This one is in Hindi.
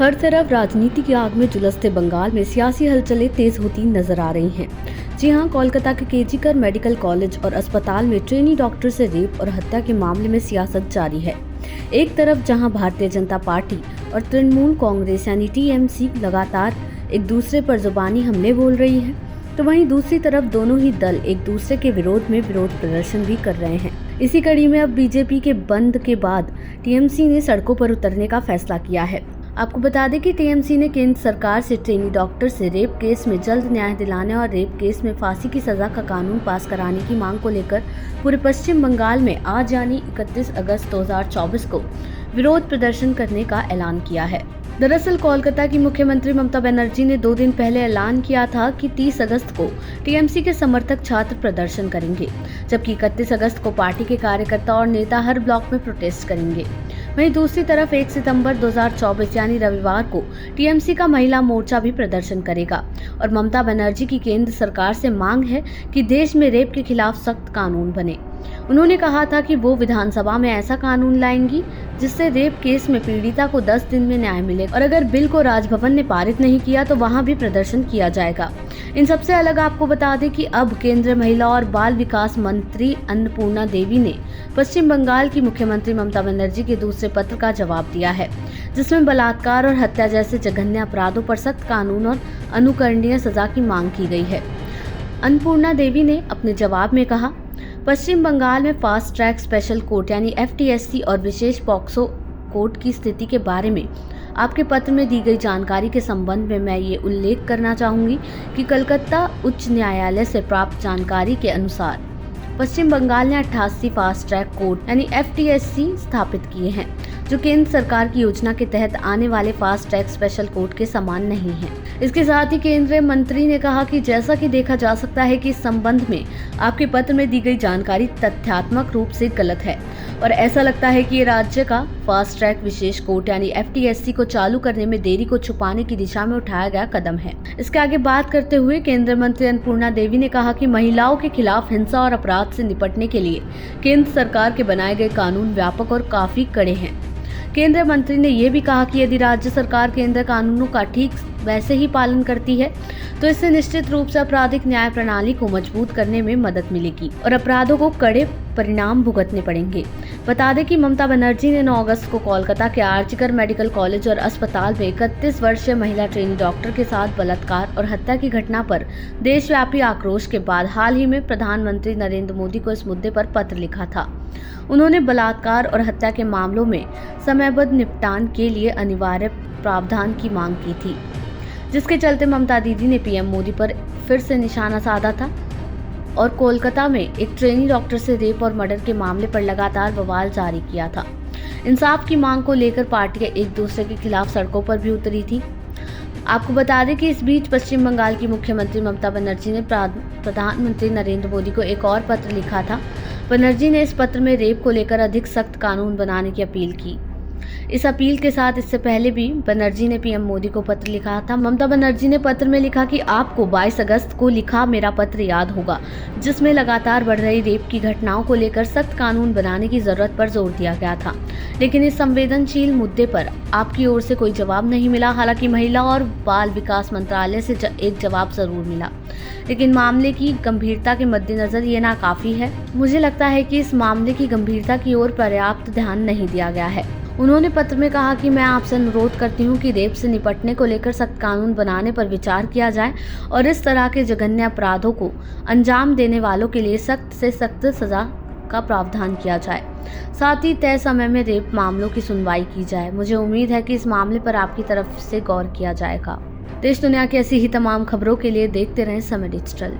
हर तरफ राजनीति की आग में झुलसते बंगाल में सियासी हलचलें तेज होती नजर आ रही हैं। जी हां, कोलकाता के केजीकर मेडिकल कॉलेज और अस्पताल में ट्रेनी डॉक्टर से रेप और हत्या के मामले में सियासत जारी है। एक तरफ जहां भारतीय जनता पार्टी और तृणमूल कांग्रेस यानी टीएमसी लगातार एक दूसरे पर जुबानी हमले बोल रही है, तो वहीं दूसरी तरफ दोनों ही दल एक दूसरे के विरोध में विरोध प्रदर्शन भी कर रहे हैं। इसी कड़ी में अब बीजेपी के बंद के बाद टीएमसी ने सड़कों पर उतरने का फैसला किया है। आपको बता दें कि टीएमसी ने केंद्र सरकार से ट्रेनी डॉक्टर से रेप केस में जल्द न्याय दिलाने और रेप केस में फांसी की सजा का कानून पास कराने की मांग को लेकर पूरे पश्चिम बंगाल में आज यानी 31 अगस्त 2024 को विरोध प्रदर्शन करने का ऐलान किया है। दरअसल कोलकाता की मुख्यमंत्री ममता बनर्जी ने 2 दिन पहले ऐलान किया था कि 30 अगस्त को टीएमसी के समर्थक छात्र प्रदर्शन करेंगे, जबकि 31 अगस्त को पार्टी के कार्यकर्ता और नेता हर ब्लॉक में प्रोटेस्ट करेंगे। वहीं दूसरी तरफ 1 सितंबर 2024 यानी रविवार को टीएमसी का महिला मोर्चा भी प्रदर्शन करेगा और ममता बनर्जी की केंद्र सरकार से मांग है कि देश में रेप के खिलाफ सख्त कानून बने। उन्होंने कहा था कि वो विधानसभा में ऐसा कानून लाएंगी जिससे रेप केस में पीड़िता को 10 दिन में न्याय मिले और अगर बिल को राजभवन ने पारित नहीं किया तो वहां भी प्रदर्शन किया जाएगा। इन सबसे अलग आपको बता दें कि अब केंद्रीय महिला और बाल विकास मंत्री अन्नपूर्णा देवी ने पश्चिम बंगाल की मुख्यमंत्री ममता बनर्जी के दूसरे पत्र का जवाब दिया है, जिसमें बलात्कार और हत्या जैसे जघन्य अपराधों पर सख्त कानून और अनुकरणीय सजा की मांग की गई है। अन्नपूर्णा देवी ने अपने जवाब में कहा, पश्चिम बंगाल में फास्ट ट्रैक स्पेशल कोर्ट यानी एफटीएससी और विशेष पॉक्सो कोर्ट की स्थिति के बारे में आपके पत्र में दी गई जानकारी के संबंध में मैं ये उल्लेख करना चाहूंगी कि कलकत्ता उच्च न्यायालय से प्राप्त जानकारी के अनुसार पश्चिम बंगाल ने 88 फास्ट ट्रैक कोर्ट यानी एफटीएससी स्थापित किए हैं, जो केंद्र सरकार की योजना के तहत आने वाले फास्ट ट्रैक स्पेशल कोर्ट के समान नहीं है। इसके साथ ही केंद्रीय मंत्री ने कहा कि जैसा कि देखा जा सकता है कि इस संबंध में आपके पत्र में दी गई जानकारी तथ्यात्मक रूप से गलत है और ऐसा लगता है कि ये राज्य का फास्ट ट्रैक विशेष कोर्ट यानी एफटीएससी को चालू करने में देरी को छुपाने की दिशा में उठाया गया कदम है। इसके आगे बात करते हुए केंद्रीय मंत्री अन्नपूर्णा देवी ने कहा कि महिलाओं के खिलाफ हिंसा और अपराध से निपटने के लिए केंद्र सरकार के बनाए गए कानून व्यापक और काफी कड़े हैं। केंद्रीय मंत्री ने यह भी कहा कि यदि राज्य सरकार केंद्रीय कानूनों का ठीक वैसे ही पालन करती है तो इससे निश्चित रूप से आपराधिक न्याय प्रणाली को मजबूत करने में मदद मिलेगी और अपराधों को कड़े परिणाम भुगतने पड़ेंगे। बता दें कि ममता बनर्जी ने 9 अगस्त को कोलकाता के आर्जिकर मेडिकल कॉलेज और अस्पताल में 31 वर्षीय महिला ट्रेनी डॉक्टर के साथ बलात्कार और हत्या की घटना पर देशव्यापी आक्रोश के बाद हाल ही में प्रधानमंत्री नरेंद्र मोदी को इस मुद्दे पर पत्र लिखा था। उन्होंने बलात्कार और हत्या के मामलों में समयबद्ध निपटान के लिए अनिवार्य प्रावधान की मांग की थी, जिसके चलते ममता दीदी ने पीएम मोदी पर फिर से निशाना साधा था और कोलकाता में एक ट्रेनी डॉक्टर से रेप और मर्डर के मामले पर लगातार बवाल जारी किया था। इंसाफ की मांग को लेकर पार्टियां एक दूसरे के खिलाफ सड़कों पर भी उतरी थी। आपको बता दें कि इस बीच पश्चिम बंगाल की मुख्यमंत्री ममता बनर्जी ने प्रधानमंत्री नरेंद्र मोदी को एक और पत्र लिखा था। बनर्जी ने इस पत्र में रेप को लेकर अधिक सख्त कानून बनाने की अपील की। इस अपील के साथ इससे पहले भी बनर्जी ने पीएम मोदी को पत्र लिखा था। ममता बनर्जी ने पत्र में लिखा कि आपको 22 अगस्त को लिखा मेरा पत्र याद होगा, जिसमें लगातार बढ़ रही रेप की घटनाओं को लेकर सख्त कानून बनाने की जरूरत पर जोर दिया गया था, लेकिन इस संवेदनशील मुद्दे पर आपकी ओर से कोई जवाब नहीं मिला। हालांकि महिला और बाल विकास मंत्रालय से एक जवाब जरूर मिला, लेकिन मामले की गंभीरता के मद्देनजर ये नाकाफी है। मुझे लगता है कि इस मामले की गंभीरता की ओर पर्याप्त ध्यान नहीं दिया गया है। उन्होंने पत्र में कहा कि मैं आपसे अनुरोध करती हूं कि रेप से निपटने को लेकर सख्त कानून बनाने पर विचार किया जाए और इस तरह के जघन्य अपराधों को अंजाम देने वालों के लिए सख्त से सख्त सजा का प्रावधान किया जाए। साथ ही तय समय में रेप मामलों की सुनवाई की जाए। मुझे उम्मीद है कि इस मामले पर आपकी तरफ से गौर किया जाएगा। देश दुनिया की ऐसी ही तमाम खबरों के लिए देखते रहें समय डिजिटल।